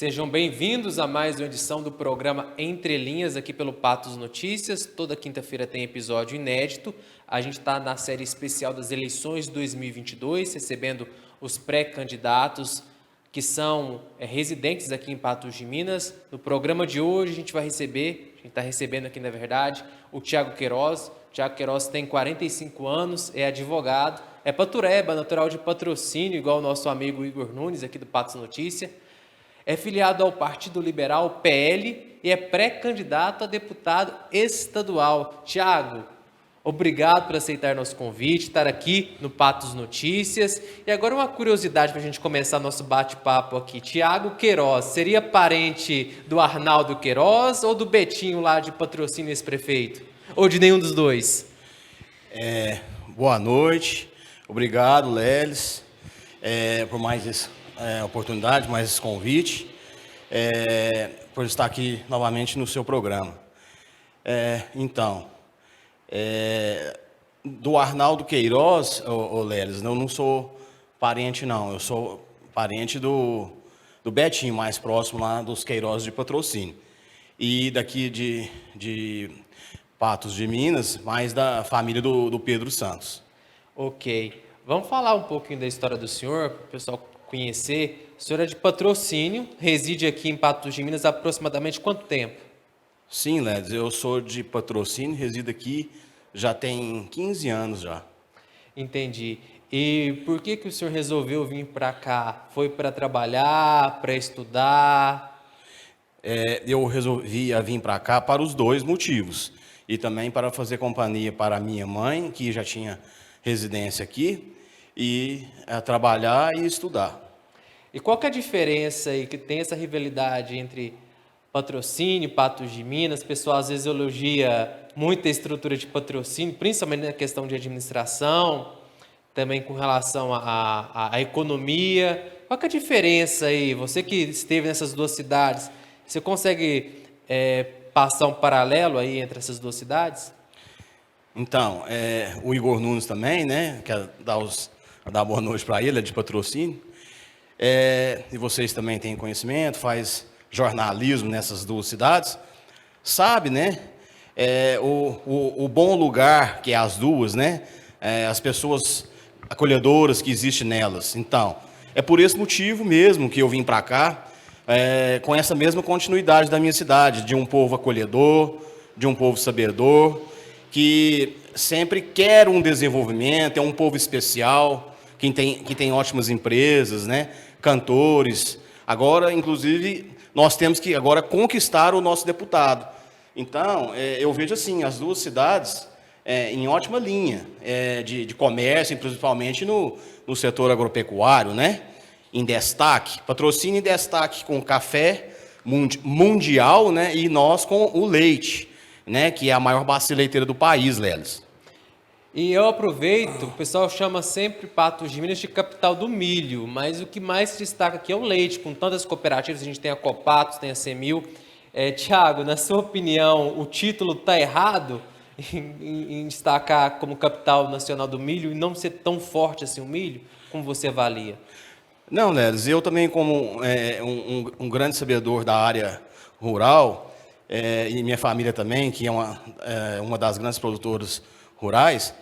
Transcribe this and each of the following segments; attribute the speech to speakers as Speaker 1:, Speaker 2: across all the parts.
Speaker 1: Sejam bem-vindos a mais uma edição do programa Entre Linhas aqui pelo Patos Notícias. Toda quinta-feira tem episódio inédito. A gente está na série especial das eleições de 2022, recebendo os pré-candidatos que são residentes aqui em Patos de Minas. No programa de hoje a gente está recebendo aqui na verdade, o Thiago Queiroz. O Thiago Queiroz tem 45 anos, é advogado, é patureba, natural de Patrocínio, igual o nosso amigo Igor Nunes aqui do Patos Notícias. É filiado ao Partido Liberal, PL, e é pré-candidato a deputado estadual. Thiago, obrigado por aceitar nosso convite, estar aqui no Patos Notícias. E agora uma curiosidade para a gente começar nosso bate-papo aqui. Thiago Queiroz, seria parente do Arnaldo Queiroz ou do Betinho lá de Patrocínio, ex-prefeito? Ou de nenhum dos dois?
Speaker 2: Boa noite, obrigado, Leles, por mais essa oportunidade, mais esse convite, por estar aqui novamente no seu programa. Do Arnaldo Queiroz, Leles, eu não sou parente, não. Eu sou parente do Betinho, mais próximo lá dos Queiroz de Patrocínio. E daqui de Patos de Minas, mais da família do Pedro Santos.
Speaker 1: Ok. Vamos falar um pouquinho da história do senhor, para o pessoal conhecer. O senhor é de Patrocínio, reside aqui em Patos de Minas há aproximadamente quanto tempo?
Speaker 2: Sim, Ledes, eu sou de Patrocínio, resido aqui já tem 15 anos já.
Speaker 1: Entendi. E por que o senhor resolveu vir para cá? Foi para trabalhar, para estudar?
Speaker 2: Eu resolvi vir para cá para os dois motivos. E também para fazer companhia para a minha mãe, que já tinha residência aqui, e trabalhar e estudar.
Speaker 1: E qual que é a diferença aí que tem essa rivalidade entre Patrocínio e Patos de Minas? O pessoal às vezes elogia muito a estrutura de Patrocínio, principalmente na questão de administração, também com relação à economia. Qual que é a diferença aí? Você que esteve nessas duas cidades, você consegue passar um paralelo aí entre essas duas cidades?
Speaker 2: Então, o Igor Nunes também, né? Quero dar boa noite para ele, é de Patrocínio. E vocês também têm conhecimento, faz jornalismo nessas duas cidades. Sabe, né? O bom lugar que é as duas, né? As pessoas acolhedoras que existem nelas. Então, é por esse motivo mesmo que eu vim para cá, com essa mesma continuidade da minha cidade, de um povo acolhedor, de um povo sabedor, que sempre quer um desenvolvimento, é um povo especial, que tem ótimas empresas, né? Cantores. Agora, inclusive, nós temos que agora conquistar o nosso deputado. Então, eu vejo assim, as duas cidades em ótima linha de comércio, principalmente no setor agropecuário, né? Em destaque, Patrocínio em destaque com o café mundial, né? E nós com o leite, né? Que é a maior bacia leiteira do país, Lelis.
Speaker 1: E eu aproveito, o pessoal chama sempre Patos de Minas de capital do milho, mas o que mais se destaca aqui é o leite, com tantas cooperativas, a gente tem a Copatos, tem a Semil. Thiago, na sua opinião, o título está errado em destacar como capital nacional do milho e não ser tão forte assim o milho? Como você avalia?
Speaker 2: Não, Lelis, eu também como um grande sabedor da área rural, e minha família também, que é uma das grandes produtoras rurais,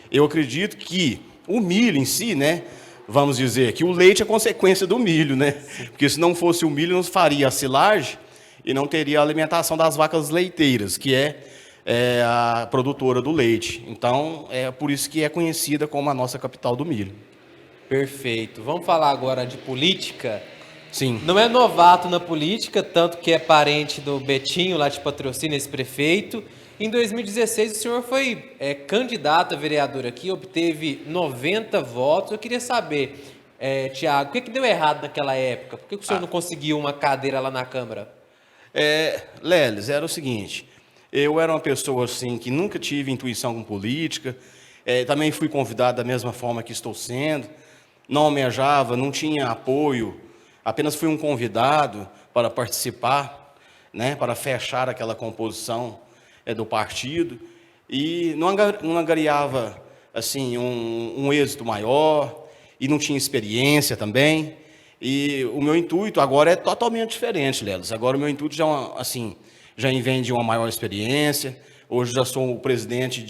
Speaker 2: eu acredito que o milho em si, né, vamos dizer que o leite é consequência do milho, né? Porque se não fosse o milho, não faria a silagem e não teria a alimentação das vacas leiteiras, que é a produtora do leite. Então, é por isso que é conhecida como a nossa capital do milho.
Speaker 1: Perfeito. Vamos falar agora de política.
Speaker 2: Sim.
Speaker 1: Não é novato na política, tanto que é parente do Betinho, lá de Patrocínio, esse prefeito. Em 2016, o senhor foi candidato a vereador aqui, obteve 90 votos. Eu queria saber, Thiago, o que deu errado naquela época? Por que o senhor não conseguiu uma cadeira lá na Câmara?
Speaker 2: Leles, era o seguinte, eu era uma pessoa assim, que nunca tive intuição com política, também fui convidado da mesma forma que estou sendo, não almejava, não tinha apoio, apenas fui um convidado para participar, né, para fechar aquela composição do partido, e não angariava assim, um êxito maior, e não tinha experiência também. E o meu intuito agora é totalmente diferente, Lelis. Agora o meu intuito já, assim, já vem de uma maior experiência. Hoje já sou o presidente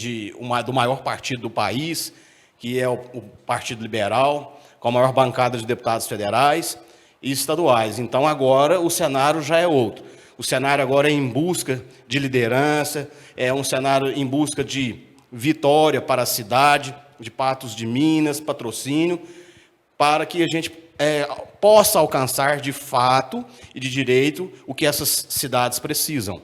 Speaker 2: do maior partido do país, que é o Partido Liberal, com a maior bancada de deputados federais e estaduais. Então agora o cenário já é outro. O cenário agora é em busca de liderança, é um cenário em busca de vitória para a cidade, de Patos de Minas, patrocínio, para que a gente possa alcançar de fato e de direito o que essas cidades precisam.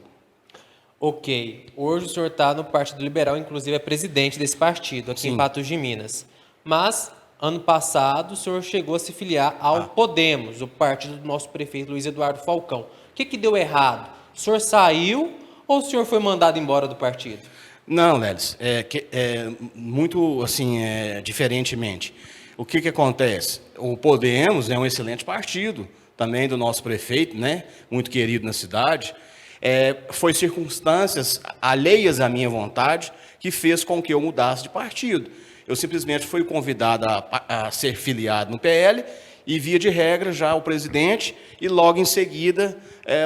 Speaker 1: Ok. Hoje o senhor está no Partido Liberal, inclusive é presidente desse partido, aqui
Speaker 2: Sim.
Speaker 1: em Patos de Minas. Mas, ano passado, o senhor chegou a se filiar ao Podemos, o partido do nosso prefeito Luiz Eduardo Falcão. O que deu errado? O senhor saiu ou o senhor foi mandado embora do partido?
Speaker 2: Não, Lelis, muito assim, diferentemente. O que acontece? O Podemos é um excelente partido, também do nosso prefeito, né? Muito querido na cidade. Foi circunstâncias alheias à minha vontade que fez com que eu mudasse de partido. Eu simplesmente fui convidado a ser filiado no PL e, via de regra, já o presidente e logo em seguida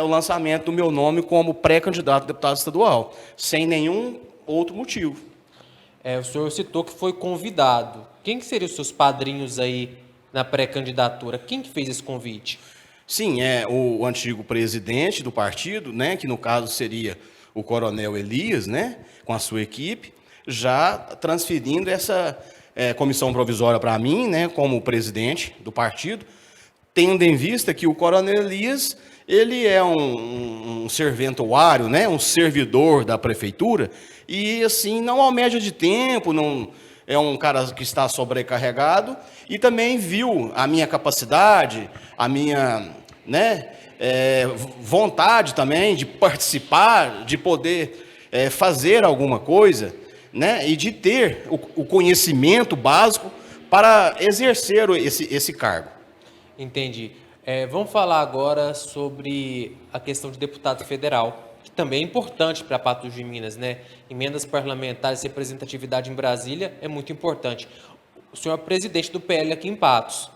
Speaker 2: o lançamento do meu nome como pré-candidato a deputado estadual, sem nenhum outro motivo.
Speaker 1: O senhor citou que foi convidado. Quem que seriam os seus padrinhos aí na pré-candidatura? Quem que fez esse convite?
Speaker 2: Sim, é o antigo presidente do partido, né, que no caso seria o coronel Elias, né, com a sua equipe, já transferindo essa comissão provisória para mim, né, como presidente do partido, tendo em vista que o coronel Elias, ele é um serventuário, né, um servidor da prefeitura, e assim, não há média de tempo, não é um cara que está sobrecarregado, e também viu a minha capacidade, a minha, né, vontade também de participar, de poder fazer alguma coisa, né, e de ter o conhecimento básico para exercer esse cargo.
Speaker 1: Entendi. Vamos falar agora sobre a questão de deputado federal, que também é importante para Patos de Minas, né? Emendas parlamentares, representatividade em Brasília é muito importante. O senhor é presidente do PL aqui em Patos.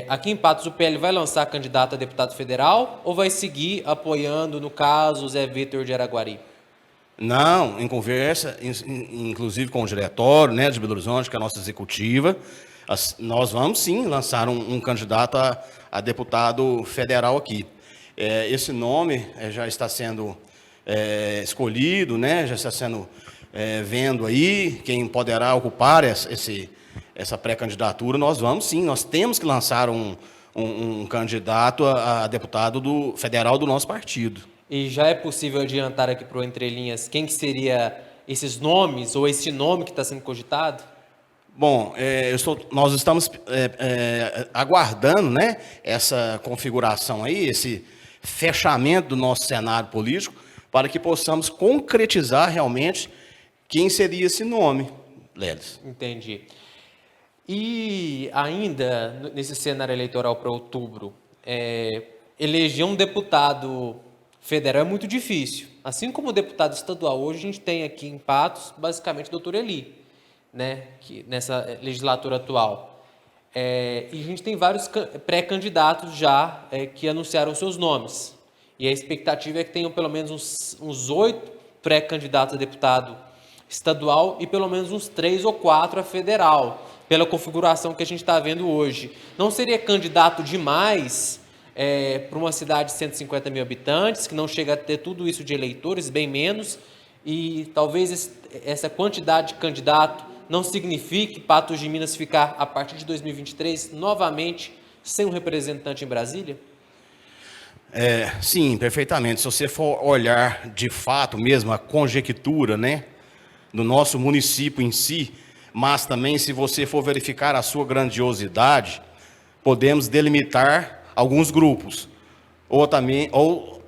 Speaker 1: Aqui em Patos o PL vai lançar candidato a deputado federal ou vai seguir apoiando, no caso, o Zé Vitor de Araguari?
Speaker 2: Não, em conversa, inclusive com o diretório, né, de Belo Horizonte, que é a nossa executiva, nós vamos sim lançar um candidato a deputado federal aqui. Esse nome já está sendo escolhido, né, já está sendo vendo aí quem poderá ocupar essa pré-candidatura. Nós vamos sim, nós temos que lançar um candidato a deputado federal do nosso partido.
Speaker 1: E já é possível adiantar aqui para o Entre Linhas quem que seria esses nomes ou esse nome que está sendo cogitado?
Speaker 2: Bom, nós estamos aguardando, né, essa configuração aí, esse fechamento do nosso cenário político, para que possamos concretizar realmente quem seria esse nome, Lelis.
Speaker 1: Entendi. E ainda nesse cenário eleitoral para outubro, eleger um deputado federal é muito difícil. Assim como o deputado estadual, hoje a gente tem aqui em Patos, basicamente, o doutor Eli, né, que nessa legislatura atual. E a gente tem vários pré-candidatos já que anunciaram seus nomes. E a expectativa é que tenham pelo menos uns 8 pré-candidatos a deputado estadual e pelo menos uns 3 ou 4 a federal, pela configuração que a gente está vendo hoje. Não seria candidato demais para uma cidade de 150 mil habitantes, que não chega a ter tudo isso de eleitores, bem menos, e talvez essa quantidade de candidato não signifique Patos de Minas ficar, a partir de 2023, novamente sem um representante em Brasília?
Speaker 2: Sim, perfeitamente. Se você for olhar de fato mesmo a conjectura, né, do nosso município em si, mas também se você for verificar a sua grandiosidade, podemos delimitar alguns grupos, ou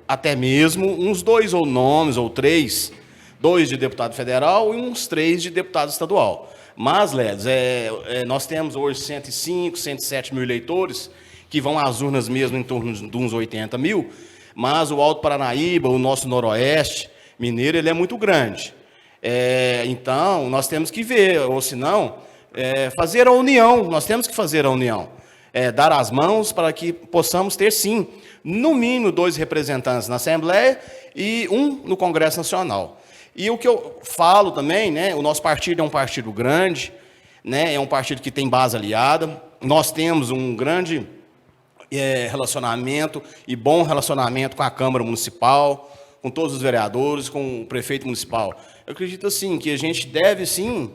Speaker 2: até mesmo uns 2 ou nomes, ou 3, 2 de deputado federal e uns 3 de deputado estadual. Mas, Lelis, nós temos hoje 105, 107 mil eleitores, que vão às urnas mesmo em torno de uns 80 mil, mas o Alto Paranaíba, o nosso Noroeste Mineiro, ele é muito grande. Então, nós temos que ver, ou se não, fazer a união, nós temos que fazer a união. dar as mãos para que possamos ter, sim, no mínimo 2 representantes na Assembleia e 1 no Congresso Nacional. E o que eu falo também, né, o nosso partido é um partido grande, né, é um partido que tem base aliada, nós temos um grande relacionamento e bom relacionamento com a Câmara Municipal, com todos os vereadores, com o prefeito municipal. Eu acredito, assim, que a gente deve, sim,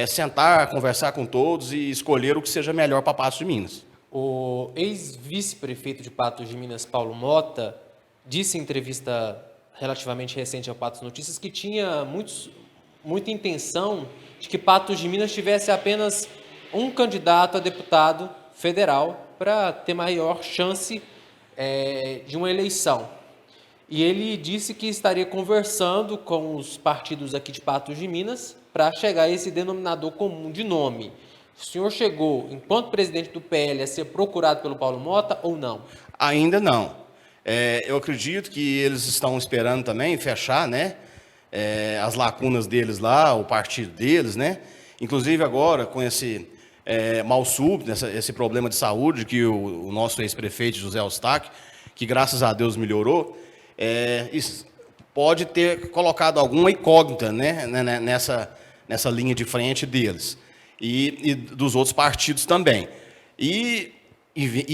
Speaker 2: sentar, conversar com todos e escolher o que seja melhor para Patos de Minas.
Speaker 1: O ex-vice-prefeito de Patos de Minas, Paulo Mota, disse em entrevista relativamente recente ao Patos Notícias que tinha muita intenção de que Patos de Minas tivesse apenas um candidato a deputado federal para ter maior chance de uma eleição. E ele disse que estaria conversando com os partidos aqui de Patos de Minas para chegar a esse denominador comum de nome. O senhor chegou, enquanto presidente do PL, a ser procurado pelo Paulo Mota ou não?
Speaker 2: Ainda não. Eu acredito que eles estão esperando também fechar, né, as lacunas deles lá, o partido deles, né? Inclusive agora, com esse mal súbito, esse problema de saúde que o nosso ex-prefeito José Eustáquio, que graças a Deus melhorou, isso pode ter colocado alguma incógnita, né, nessa linha de frente deles e dos outros partidos também. E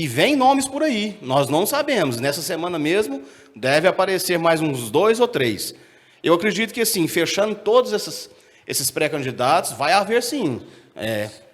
Speaker 2: vem nomes por aí, nós não sabemos. Nessa semana mesmo deve aparecer mais uns 2 ou 3. Eu acredito que, assim, fechando todos esses pré-candidatos, vai haver sim.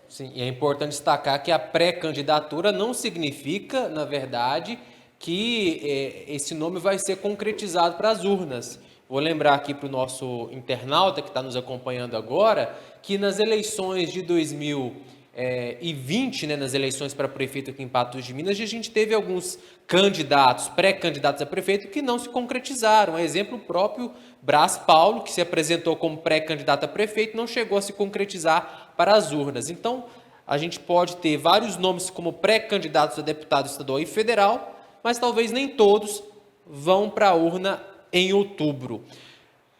Speaker 1: Sim, e é importante destacar que a pré-candidatura não significa, na verdade, que esse nome vai ser concretizado para as urnas. Vou lembrar aqui para o nosso internauta que está nos acompanhando agora, que nas eleições de 2020, né, nas eleições para prefeito aqui em Patos de Minas, a gente teve alguns candidatos, pré-candidatos a prefeito, que não se concretizaram. Um exemplo próprio, Brás Paulo, que se apresentou como pré-candidato a prefeito, não chegou a se concretizar para as urnas. Então, a gente pode ter vários nomes como pré-candidatos a deputado estadual e federal, mas talvez nem todos vão para a urna em outubro.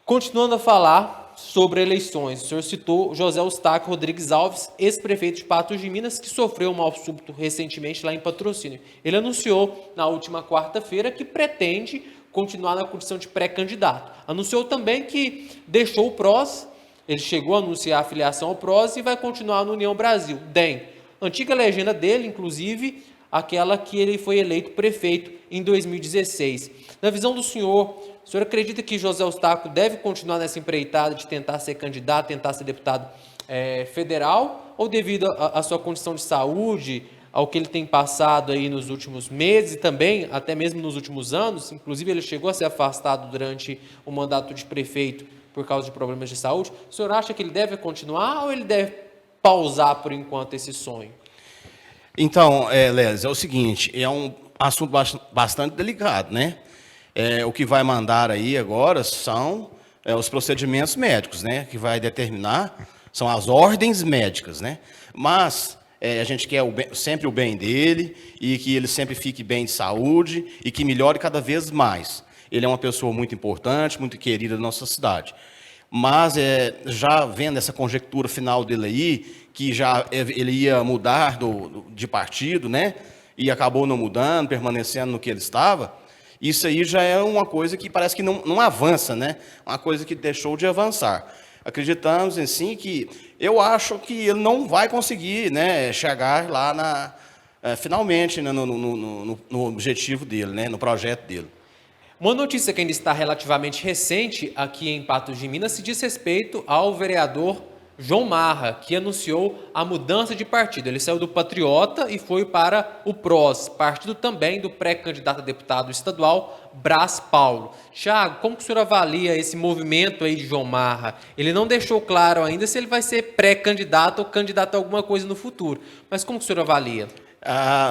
Speaker 1: Continuando a falar sobre eleições, o senhor citou José Eustáquio Rodrigues Alves, ex-prefeito de Patos de Minas, que sofreu um mal súbito recentemente lá em Patrocínio. Ele anunciou na última quarta-feira que pretende continuar na condição de pré-candidato. Anunciou também que deixou o PROS, ele chegou a anunciar a filiação ao PROS e vai continuar no União Brasil, DEM. Antiga legenda dele, inclusive, aquela que ele foi eleito prefeito em 2016. Na visão do senhor, o senhor acredita que José Eustáquio deve continuar nessa empreitada de tentar ser candidato, tentar ser deputado federal, ou devido à sua condição de saúde, ao que ele tem passado aí nos últimos meses e também, até mesmo nos últimos anos, inclusive ele chegou a ser afastado durante o mandato de prefeito por causa de problemas de saúde, o senhor acha que ele deve continuar ou ele deve pausar por enquanto esse sonho?
Speaker 2: Então, Lélis, é o seguinte, é um assunto bastante delicado, né? O que vai mandar aí agora são os procedimentos médicos, né? Que vai determinar, são as ordens médicas, né? Mas a gente quer sempre o bem dele e que ele sempre fique bem de saúde e que melhore cada vez mais. Ele é uma pessoa muito importante, muito querida da nossa cidade. Mas já vendo essa conjectura final dele aí, que já ele ia mudar de partido, né? E acabou não mudando, permanecendo no que ele estava, isso aí já é uma coisa que parece que não avança, né? Uma coisa que deixou de avançar. Acreditamos, assim, que eu acho que ele não vai conseguir, né, chegar lá finalmente, né, no objetivo dele, né, no projeto dele.
Speaker 1: Uma notícia que ainda está relativamente recente aqui em Patos de Minas se diz respeito ao vereador João Marra, que anunciou a mudança de partido. Ele saiu do Patriota e foi para o PROS, partido também do pré-candidato a deputado estadual, Brás Paulo. Thiago, como que o senhor avalia esse movimento aí de João Marra? Ele não deixou claro ainda se ele vai ser pré-candidato ou candidato a alguma coisa no futuro, mas como que o senhor avalia?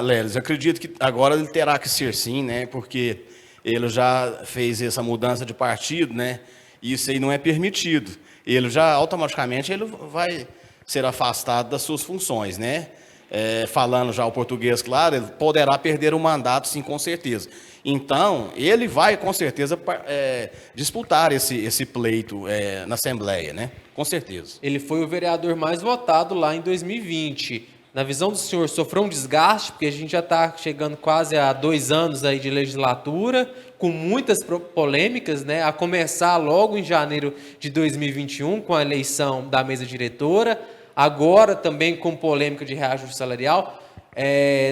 Speaker 2: Lélis, eu acredito que agora ele terá que ser sim, né, porque ele já fez essa mudança de partido, né, e isso aí não é permitido. Ele já automaticamente ele vai ser afastado das suas funções, né? Falando já o português, claro, ele poderá perder o mandato, sim, com certeza. Então, ele vai, com certeza, disputar esse pleito na Assembleia, né? Com certeza.
Speaker 1: Ele foi o vereador mais votado lá em 2020. na visão do senhor, sofreu um desgaste, porque a gente já está chegando quase a 2 anos aí de legislatura, com muitas polêmicas, né? A começar logo em janeiro de 2021, com a eleição da mesa diretora, agora também com polêmica de reajuste salarial.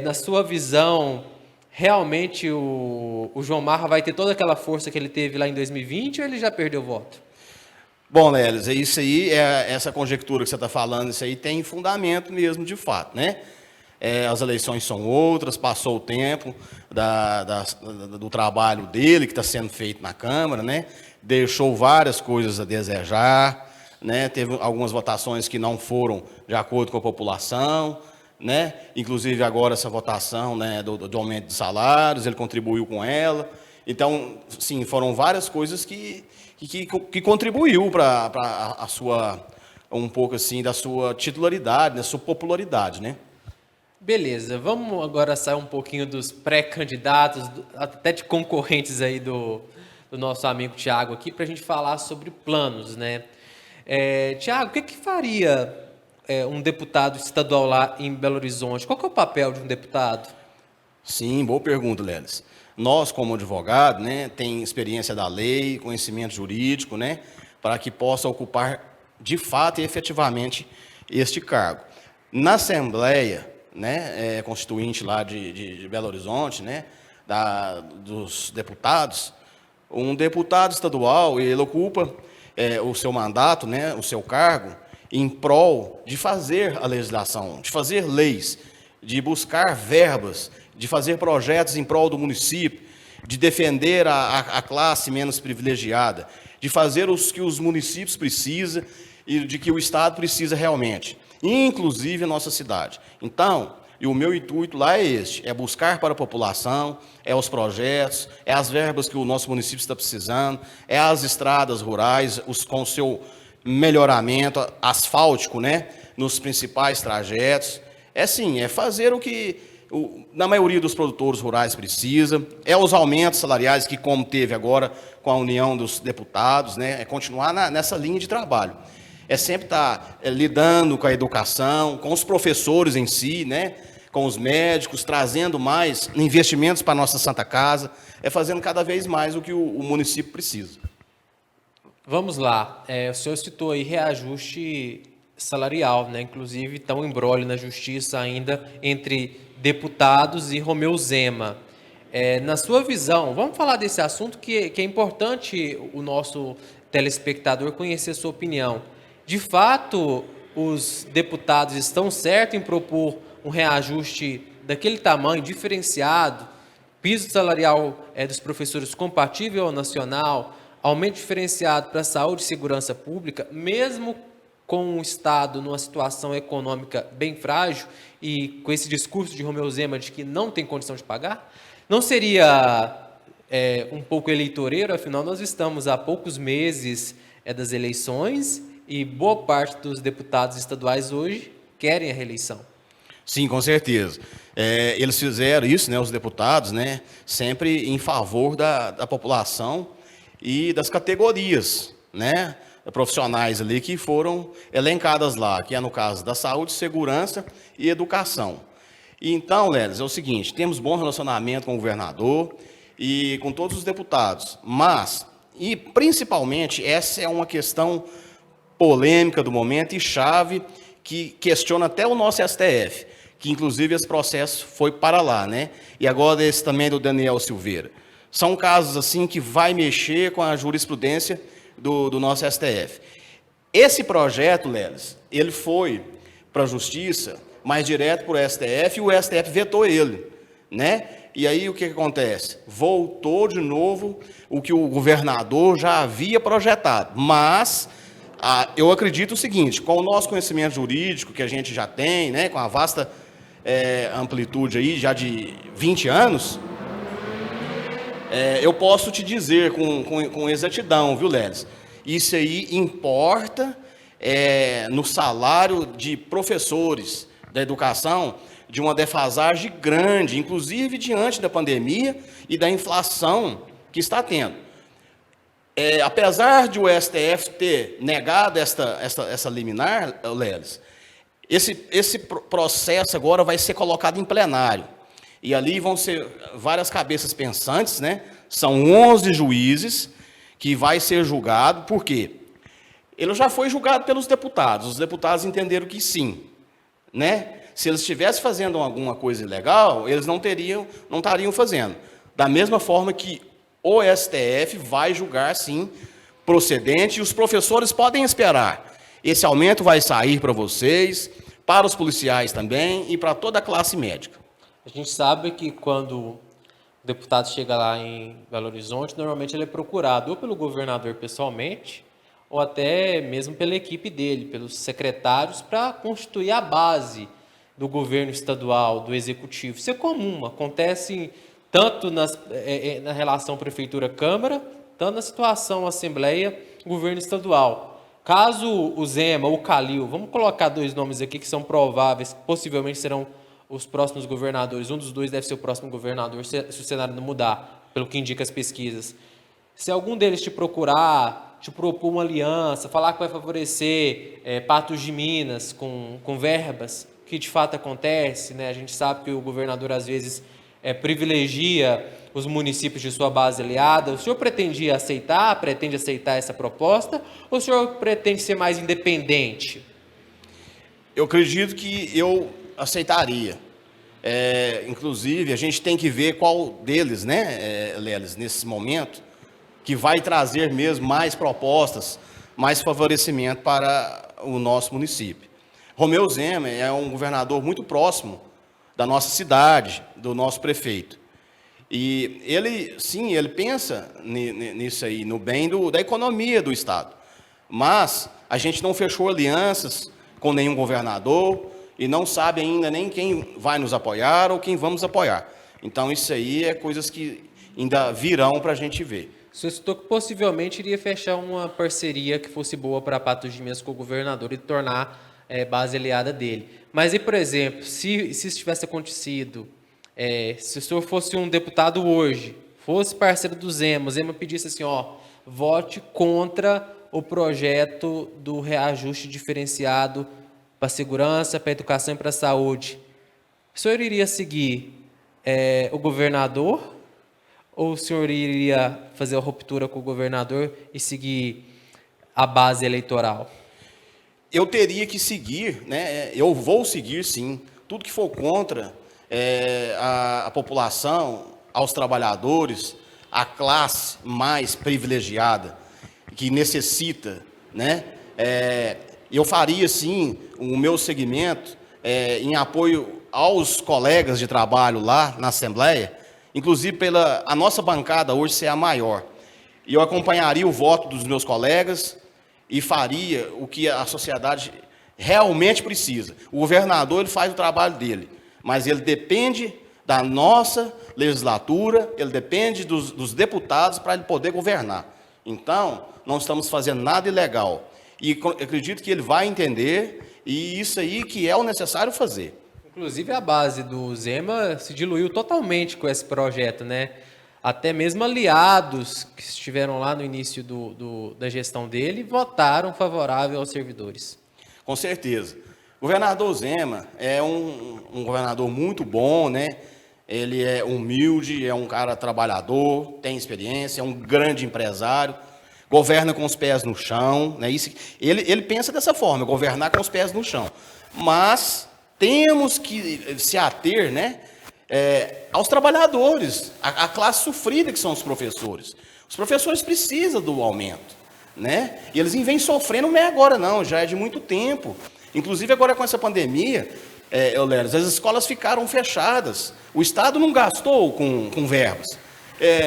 Speaker 1: Na sua visão, realmente o João Marra vai ter toda aquela força que ele teve lá em 2020 ou ele já perdeu o voto?
Speaker 2: Bom, Lelis, isso aí, essa conjectura que você está falando, isso aí tem fundamento mesmo, de fato, né? As eleições são outras, passou o tempo do trabalho dele, que está sendo feito na Câmara, né? Deixou várias coisas a desejar, né? Teve algumas votações que não foram de acordo com a população, né? Inclusive agora essa votação, né, do aumento de salários, ele contribuiu com ela. Então, sim, foram várias coisas que contribuiu para a sua, um pouco assim, da sua titularidade, da sua popularidade, né?
Speaker 1: Beleza, vamos agora sair um pouquinho dos pré-candidatos, até de concorrentes aí do nosso amigo Tiago aqui, para a gente falar sobre planos, né? Tiago, o que faria um deputado estadual lá em Belo Horizonte? Qual que é o papel de um deputado?
Speaker 2: Sim, boa pergunta, Lelis. Nós, como advogado, né, tem experiência da lei, conhecimento jurídico, né, para que possa ocupar de fato e efetivamente este cargo. Na Assembleia, né, Constituinte lá de Belo Horizonte, né, dos deputados, um deputado estadual, ele ocupa o seu mandato, né, o seu cargo, em prol de fazer a legislação, de fazer leis, de buscar verbas, de fazer projetos em prol do município, de defender a classe menos privilegiada, de fazer os que os municípios precisam e de que o Estado precisa realmente, inclusive a nossa cidade. Então, e o meu intuito lá é este, é buscar para a população, é os projetos, é as verbas que o nosso município está precisando, é as estradas rurais, com o seu melhoramento asfáltico, né, nos principais trajetos. É fazer o que na maioria dos produtores rurais precisa, é os aumentos salariais que, como teve agora com a União dos Deputados, né, é continuar nessa linha de trabalho. É sempre estar lidando com a educação, com os professores em si, né, com os médicos, trazendo mais investimentos para a nossa Santa Casa, fazendo cada vez mais o que o município precisa.
Speaker 1: Vamos lá, o senhor citou aí reajuste salarial, né? Inclusive está um imbróglio na justiça ainda entre deputados e Romeu Zema. Na sua visão, vamos falar desse assunto que é importante o nosso telespectador conhecer a sua opinião. De fato, os deputados estão certos em propor um reajuste daquele tamanho, diferenciado, piso salarial dos professores compatível ao nacional, aumento diferenciado para a saúde e segurança pública, mesmo com o Estado numa situação econômica bem frágil e com esse discurso de Romeu Zema de que não tem condição de pagar? Não seria um pouco eleitoreiro? Afinal, nós estamos há poucos meses das eleições e boa parte dos deputados estaduais hoje querem a reeleição.
Speaker 2: Sim, com certeza. Eles fizeram isso, né, os deputados, né, sempre em favor da população e das categorias, né, profissionais ali que foram elencadas lá, que é no caso da saúde, segurança e educação. E então, Lelis, é o seguinte, temos bom relacionamento com o governador e com todos os deputados, mas, e principalmente, essa é uma questão polêmica do momento e chave que questiona até o nosso STF, que inclusive esse processo foi para lá, né? E agora esse também do Daniel Silveira. São casos assim que vai mexer com a jurisprudência do nosso STF. Esse projeto, Lelis, ele foi para a Justiça, mais direto para o STF, e o STF vetou ele, né? E aí o que acontece? Voltou de novo o que o governador já havia projetado, mas eu acredito o seguinte, com o nosso conhecimento jurídico que a gente já tem, né, com a vasta amplitude aí, já de 20 anos, eu posso te dizer com exatidão, viu, Lelis? Isso aí importa no salário de professores da educação, de uma defasagem grande, inclusive diante da pandemia e da inflação que está tendo. Apesar de o STF ter negado essa liminar, Lelis, Esse processo agora vai ser colocado em plenário. E ali vão ser várias cabeças pensantes, né? São 11 juízes que vai ser julgado. Por quê? Ele já foi julgado pelos deputados. Os deputados entenderam que sim, né? Se eles estivessem fazendo alguma coisa ilegal, eles não estariam fazendo. Da mesma forma que o STF vai julgar, sim, procedente, e os professores podem esperar. Esse aumento vai sair para vocês, para os policiais também e para toda a classe médica.
Speaker 1: A gente sabe que quando o deputado chega lá em Belo Horizonte, normalmente ele é procurado ou pelo governador pessoalmente, ou até mesmo pela equipe dele, pelos secretários, para constituir a base do governo estadual, do executivo. Isso é comum, acontece tanto na relação prefeitura-câmara, tanto na situação assembleia-governo estadual. Caso o Zema ou o Calil, vamos colocar dois nomes aqui que são prováveis, possivelmente serão os próximos governadores, um dos dois deve ser o próximo governador, se o cenário não mudar, pelo que indica as pesquisas. Se algum deles te procurar, te propor uma aliança, falar que vai favorecer Patos de Minas com verbas, que de fato acontece, né? A gente sabe que o governador às vezes privilegia os municípios de sua base aliada. O senhor pretende aceitar essa proposta, ou o senhor pretende ser mais independente?
Speaker 2: Eu acredito que eu aceitaria. Inclusive, a gente tem que ver qual deles, né, Leles, nesse momento, que vai trazer mesmo mais propostas, mais favorecimento para o nosso município. Romeu Zema é um governador muito próximo da nossa cidade, do nosso prefeito. E ele, sim, ele pensa nisso aí, no bem da economia do Estado. Mas a gente não fechou alianças com nenhum governador e não sabe ainda nem quem vai nos apoiar ou quem vamos apoiar. Então, isso aí é coisas que ainda virão para a gente ver.
Speaker 1: O senhor citou que possivelmente iria fechar uma parceria que fosse boa para Patos de Minas com o governador e tornar base aliada dele. Mas e, por exemplo, se isso tivesse acontecido, se o senhor fosse um deputado hoje, fosse parceiro do Zema, o Zema pedisse assim, vote contra o projeto do reajuste diferenciado para a segurança, para a educação e para a saúde, o senhor iria seguir o governador ou o senhor iria fazer a ruptura com o governador e seguir a base eleitoral?
Speaker 2: Eu teria que seguir, né? Eu vou seguir, sim, tudo que for contra a população, aos trabalhadores, a classe mais privilegiada, que necessita, né? Eu faria, sim, o meu segmento em apoio aos colegas de trabalho lá na Assembleia, inclusive a nossa bancada hoje ser a maior. E eu acompanharia o voto dos meus colegas e faria o que a sociedade realmente precisa. O governador ele faz o trabalho dele, mas ele depende da nossa legislatura, ele depende dos deputados para ele poder governar. Então, não estamos fazendo nada ilegal. E acredito que ele vai entender, e isso aí que é o necessário fazer.
Speaker 1: Inclusive, a base do Zema se diluiu totalmente com esse projeto, né? Até mesmo aliados que estiveram lá no início da gestão dele votaram favorável aos servidores.
Speaker 2: Com certeza. O governador Zema é um governador muito bom, né? Ele é humilde, é um cara trabalhador, tem experiência, é um grande empresário, governa com os pés no chão, né? Ele pensa dessa forma, governar com os pés no chão. Mas temos que se ater, né? Aos trabalhadores, a classe sofrida que são os professores. Os professores precisam do aumento, né? E eles vêm sofrendo, não é agora não, já é de muito tempo. Inclusive agora com essa pandemia, Euleros, as escolas ficaram fechadas. O Estado não gastou com verbas.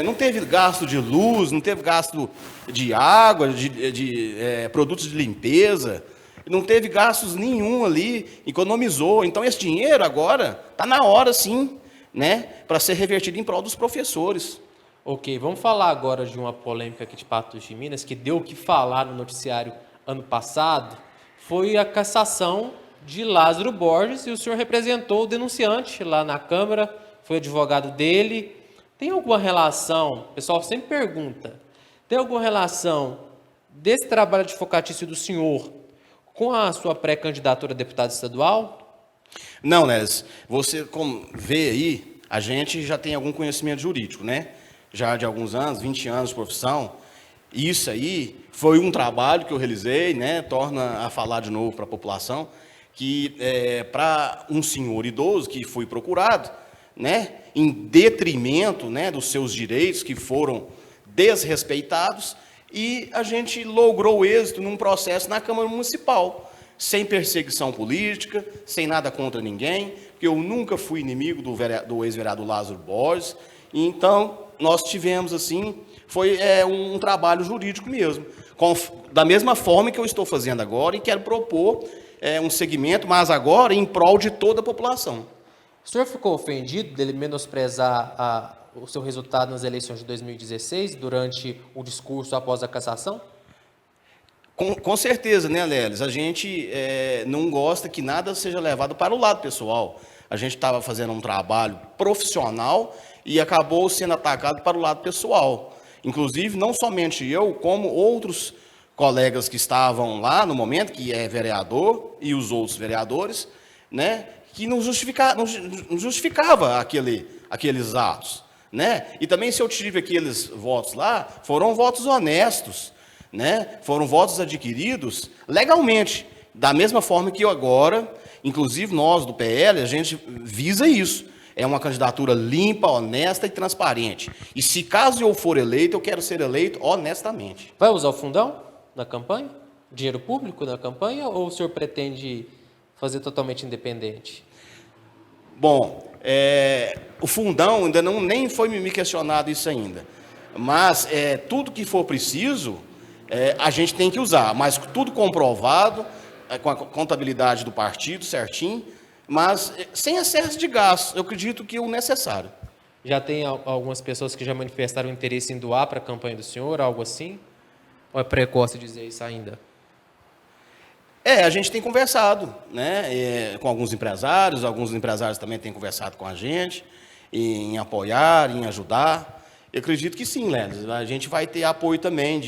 Speaker 2: Não teve gasto de luz, não teve gasto de água, de produtos de limpeza. Não teve gastos nenhum ali, economizou. Então esse dinheiro agora está na hora sim, né, para ser revertido em prol dos professores.
Speaker 1: Ok, vamos falar agora de uma polêmica aqui de Patos de Minas, que deu o que falar no noticiário ano passado, foi a cassação de Lázaro Borges, e o senhor representou o denunciante lá na Câmara, foi advogado dele. Tem alguma relação, o pessoal sempre pergunta, tem alguma relação desse trabalho advocatício do senhor Com a sua pré-candidatura a deputado estadual?
Speaker 2: Não, Nélis, você como vê aí, a gente já tem algum conhecimento jurídico, né? Já de alguns anos, 20 anos de profissão. Isso aí foi um trabalho que eu realizei, né? Torna a falar de novo para a população, que para um senhor idoso que foi procurado, né? Em detrimento, né, dos seus direitos que foram desrespeitados, e a gente logrou êxito num processo na Câmara Municipal, sem perseguição política, sem nada contra ninguém, porque eu nunca fui inimigo do ex-vereador Lázaro Borges, e então nós tivemos, assim, foi um trabalho jurídico mesmo, da mesma forma que eu estou fazendo agora, e quero propor um segmento, mas agora em prol de toda a população.
Speaker 1: O senhor ficou ofendido dele menosprezar o seu resultado nas eleições de 2016, durante o discurso após a cassação?
Speaker 2: Com certeza, né, Lelis? A gente não gosta que nada seja levado para o lado pessoal. A gente estava fazendo um trabalho profissional e acabou sendo atacado para o lado pessoal. Inclusive, não somente eu, como outros colegas que estavam lá no momento, que é vereador, e os outros vereadores, né, que não justificava aqueles atos, né? E também, se eu tive aqueles votos lá, foram votos honestos, né? Foram votos adquiridos legalmente, da mesma forma que eu agora, inclusive nós do PL, a gente visa isso. É uma candidatura limpa, honesta e transparente. E se caso eu for eleito, eu quero ser eleito honestamente.
Speaker 1: Vai usar o fundão na campanha? Dinheiro público na campanha? Ou o senhor pretende fazer totalmente independente?
Speaker 2: Bom, o fundão ainda nem foi me questionado isso ainda. Mas tudo que for preciso, a gente tem que usar. Mas tudo comprovado, com a contabilidade do partido certinho, mas sem excesso de gasto. Eu acredito que é o necessário.
Speaker 1: Já tem algumas pessoas que já manifestaram interesse em doar para a campanha do senhor, algo assim? Ou é precoce dizer isso ainda?
Speaker 2: A gente tem conversado, né, com alguns empresários também têm conversado com a gente, em apoiar, em ajudar. Eu acredito que sim, Lélis, a gente vai ter apoio também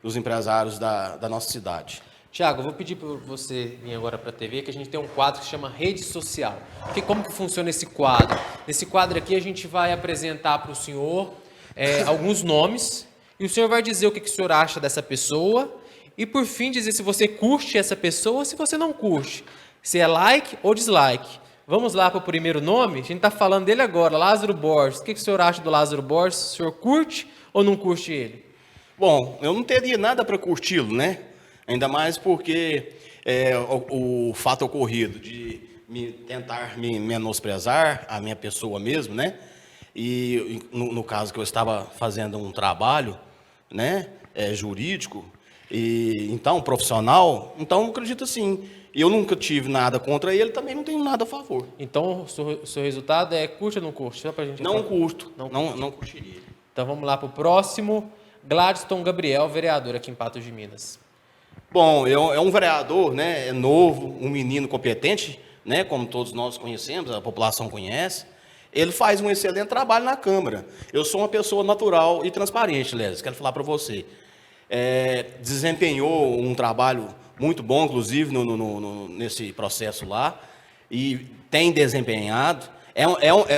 Speaker 2: dos empresários da nossa cidade.
Speaker 1: Tiago, eu vou pedir para você vir agora para a TV, que a gente tem um quadro que chama Rede Social. Como que funciona esse quadro? Nesse quadro aqui a gente vai apresentar para o senhor alguns nomes, e o senhor vai dizer o que o senhor acha dessa pessoa, e por fim dizer se você curte essa pessoa ou se você não curte. Se é like ou dislike. Vamos lá para o primeiro nome? A gente está falando dele agora, Lázaro Borges. O que o senhor acha do Lázaro Borges? O senhor curte ou não curte ele?
Speaker 2: Bom, eu não teria nada para curti-lo, né? Ainda mais porque o fato ocorrido de tentar me menosprezar, a minha pessoa mesmo, né? E no caso que eu estava fazendo um trabalho, né, jurídico, e então profissional, então eu acredito assim. Eu nunca tive nada contra ele, também não tenho nada a favor.
Speaker 1: Então o seu resultado é curte ou não curte? Só pra gente
Speaker 2: não
Speaker 1: falar.
Speaker 2: curto, não curtiria.
Speaker 1: Então vamos lá para o próximo. Gladstone Gabriel, vereador aqui em Patos de Minas.
Speaker 2: Bom, é um vereador, né, novo, um menino competente, né, como todos nós conhecemos, a população conhece. Ele faz um excelente trabalho na Câmara. Eu sou uma pessoa natural e transparente, Lélis, quero falar para você. Desempenhou um trabalho muito bom, inclusive, nesse processo lá, e tem desempenhado.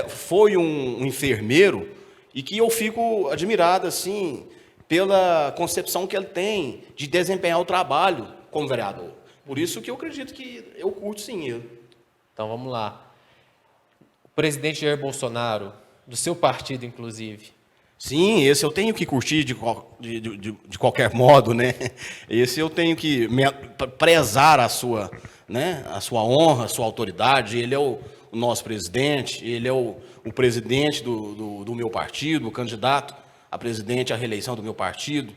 Speaker 2: Foi um enfermeiro, e que eu fico admirado, assim, pela concepção que ele tem de desempenhar o trabalho como vereador. Por isso que eu acredito que eu curto sim ele.
Speaker 1: Então vamos lá. O presidente Jair Bolsonaro, do seu partido, inclusive.
Speaker 2: Sim, esse eu tenho que curtir de qualquer modo, né? Esse eu tenho que prezar a sua, né, a sua honra, a sua autoridade. Ele é o nosso presidente, ele é o presidente do meu partido, o candidato a presidente, a reeleição do meu partido,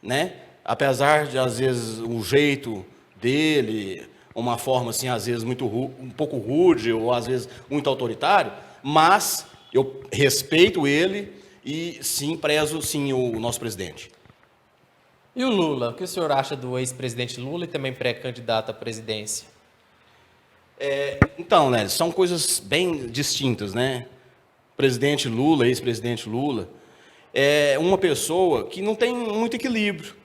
Speaker 2: né? Apesar de, às vezes, o jeito dele, uma forma, assim, às vezes, um pouco rude, ou às vezes muito autoritário, mas eu respeito ele e, sim, prezo, sim, o nosso presidente.
Speaker 1: E o Lula? O que o senhor acha do ex-presidente Lula e também pré-candidato à presidência?
Speaker 2: Então, né, são coisas bem distintas, né? Presidente Lula, ex-presidente Lula, é uma pessoa que não tem muito equilíbrio.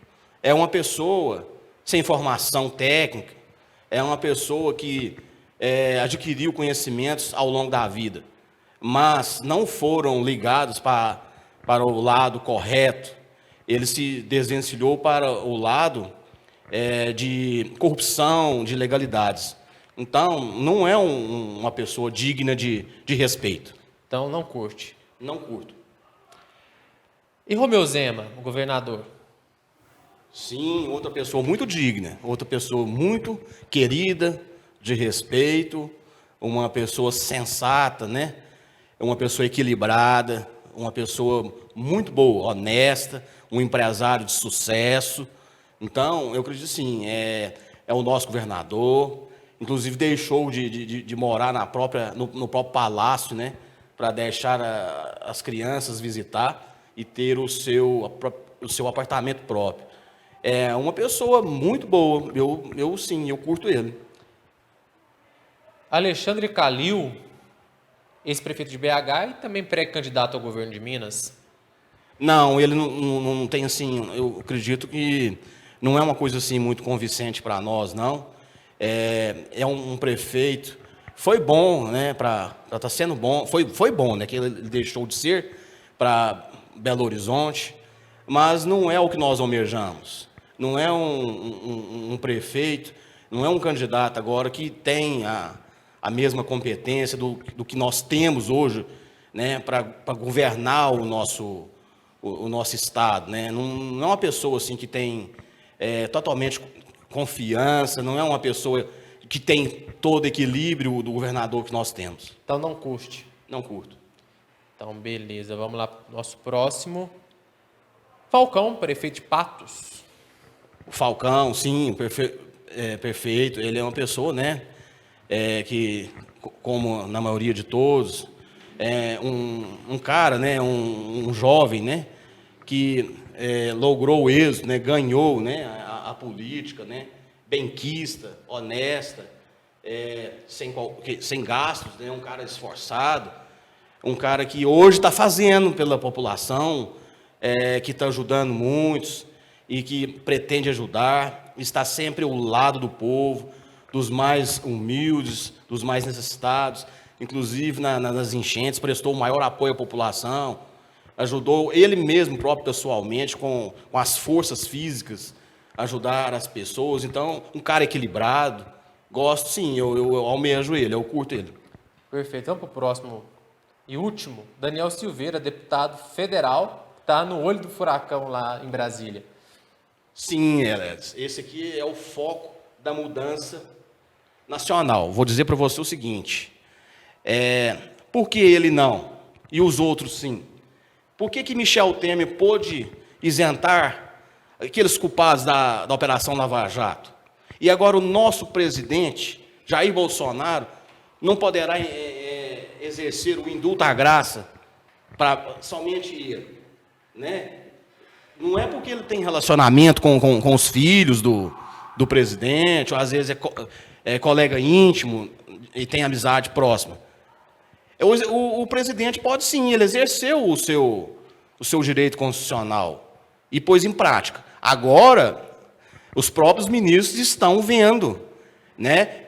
Speaker 2: É uma pessoa sem formação técnica, é uma pessoa que adquiriu conhecimentos ao longo da vida, mas não foram ligados para o lado correto. Ele se desvencilhou para o lado de corrupção, de ilegalidades. Então, não é uma pessoa digna de respeito.
Speaker 1: Então, não curte.
Speaker 2: Não curto.
Speaker 1: E Romeu Zema, o governador?
Speaker 2: Sim, outra pessoa muito digna, outra pessoa muito querida, de respeito, uma pessoa sensata, né? Uma pessoa equilibrada, uma pessoa muito boa, honesta, um empresário de sucesso. Então, eu acredito sim, é o nosso governador, inclusive deixou de morar no próprio palácio, né? Para deixar as crianças visitar e ter o seu apartamento próprio. É uma pessoa muito boa, sim, eu curto ele.
Speaker 1: Alexandre Calil, ex-prefeito de BH e também pré-candidato ao governo de Minas.
Speaker 2: Não, ele não tem assim, eu acredito que não é uma coisa assim muito convincente para nós, não. É um prefeito, foi bom, né, tá sendo bom, foi bom, né, que ele deixou de ser para Belo Horizonte, mas não é o que nós almejamos. Não é um prefeito, não é um candidato agora que tem a mesma competência do que nós temos hoje, né, para governar o nosso estado, né? Não é uma pessoa assim que tem totalmente confiança, não é uma pessoa que tem todo o equilíbrio do governador que nós temos.
Speaker 1: Então não curte.
Speaker 2: Não curto.
Speaker 1: Então beleza, vamos lá para o nosso próximo. Falcão, prefeito de Patos.
Speaker 2: O Falcão, sim, perfeito. Ele é uma pessoa, né, que, como na maioria de todos, é um cara, né, um jovem, né, que logrou o êxito, né, ganhou, né, a política, né, benquista, honesta, sem gastos, né, um cara esforçado, um cara que hoje está fazendo pela população, que está ajudando muitos e que pretende ajudar, está sempre ao lado do povo, dos mais humildes, dos mais necessitados, inclusive nas enchentes, prestou o maior apoio à população, ajudou ele mesmo, próprio pessoalmente, com as forças físicas, ajudar as pessoas. Então, um cara equilibrado, gosto sim, eu almejo ele, eu curto ele.
Speaker 1: Perfeito, vamos para o próximo e último, Daniel Silveira, deputado federal, está no olho do furacão lá em Brasília.
Speaker 2: Sim, Alex, esse aqui é o foco da mudança nacional. Vou dizer para você o seguinte, por que ele não e os outros sim? Por que Michel Temer pôde isentar aqueles culpados da Operação Lava Jato? E agora o nosso presidente, Jair Bolsonaro, não poderá exercer o indulto à graça para somente ele, né? Não é porque ele tem relacionamento com os filhos do presidente, ou às vezes é colega íntimo e tem amizade próxima. O presidente pode sim, ele exerceu o seu direito constitucional e pôs em prática. Agora, os próprios ministros estão vendo, né?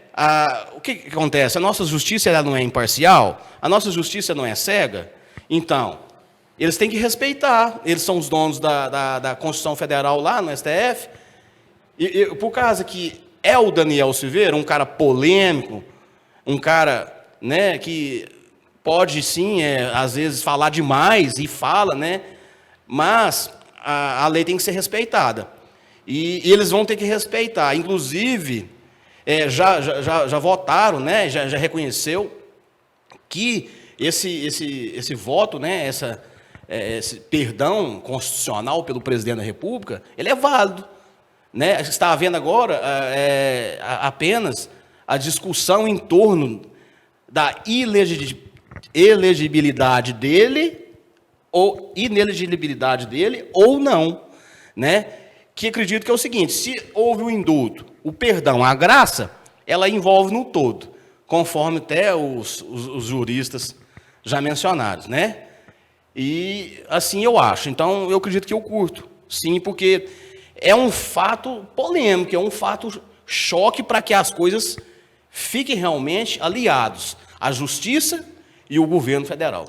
Speaker 2: O que acontece? A nossa justiça ela não é imparcial, a nossa justiça não é cega. Então, eles têm que respeitar, eles são os donos da Constituição Federal lá no STF, e por causa que é o Daniel Silveira, um cara polêmico, um cara, né, que pode sim, às vezes, falar demais, e fala, né, mas a lei tem que ser respeitada, e eles vão ter que respeitar, inclusive, já votaram, né, já reconheceu que esse voto, né, esse perdão constitucional pelo presidente da República, ele é válido, né? Está havendo agora apenas a discussão em torno da elegibilidade dele ou inelegibilidade dele ou não, né? Que acredito que é o seguinte: se houve o indulto, o perdão, a graça, ela envolve no todo, conforme até os juristas já mencionados, né? E assim eu acho. Então, eu acredito que eu curto. Sim, porque é um fato polêmico, é um fato choque para que as coisas fiquem realmente aliados, a Justiça e o governo federal.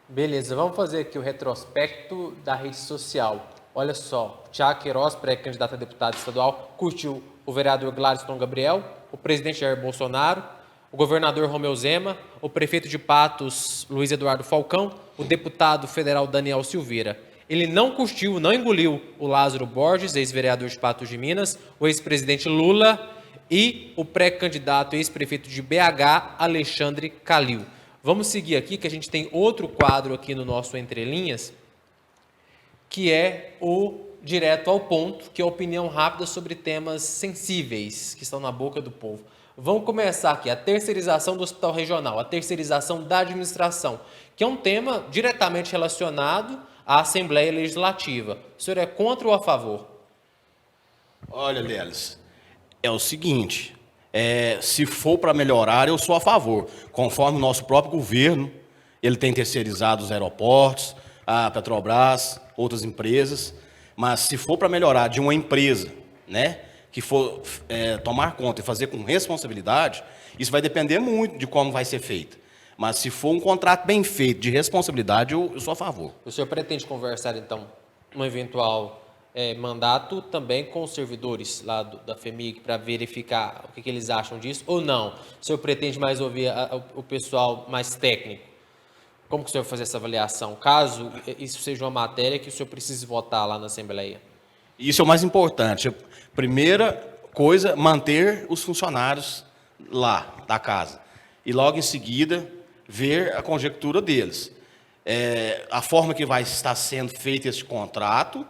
Speaker 1: Beleza, vamos fazer aqui o retrospecto da rede social. Olha só, Tiago Queiroz, pré-candidato a deputado estadual, curtiu o vereador Gladstone Gabriel, o presidente Jair Bolsonaro, o governador Romeu Zema, o prefeito de Patos, Luiz Eduardo Falcão, o deputado federal Daniel Silveira. Ele não curtiu, não engoliu o Lázaro Borges, ex-vereador de Patos de Minas, o ex-presidente Lula e o pré-candidato ex-prefeito de BH, Alexandre Calil. Vamos seguir aqui, que a gente tem outro quadro aqui no nosso Entre Linhas, que é o direto ao ponto, que é a opinião rápida sobre temas sensíveis que estão na boca do povo. Vamos começar aqui, a terceirização do hospital regional, a terceirização da administração, que é um tema diretamente relacionado à Assembleia Legislativa. O senhor é contra ou a favor?
Speaker 2: Olha, Lelis, é o seguinte, se for para melhorar, eu sou a favor. Conforme o nosso próprio governo, ele tem terceirizado os aeroportos, a Petrobras, outras empresas, mas se for para melhorar de uma empresa, né, que for tomar conta e fazer com responsabilidade, isso vai depender muito de como vai ser feito. Mas se for um contrato bem feito, de responsabilidade, eu sou a favor.
Speaker 1: O senhor pretende conversar, então, no eventual mandato também com os servidores lá da FEMIG para verificar o que eles acham disso ou não? O senhor pretende mais ouvir o pessoal mais técnico? Como que o senhor vai fazer essa avaliação, caso isso seja uma matéria que o senhor precise votar lá na Assembleia?
Speaker 2: Isso é o mais importante. Primeira coisa, manter os funcionários lá, da casa. E logo em seguida, ver a conjectura deles. A forma que vai estar sendo feito esse contrato,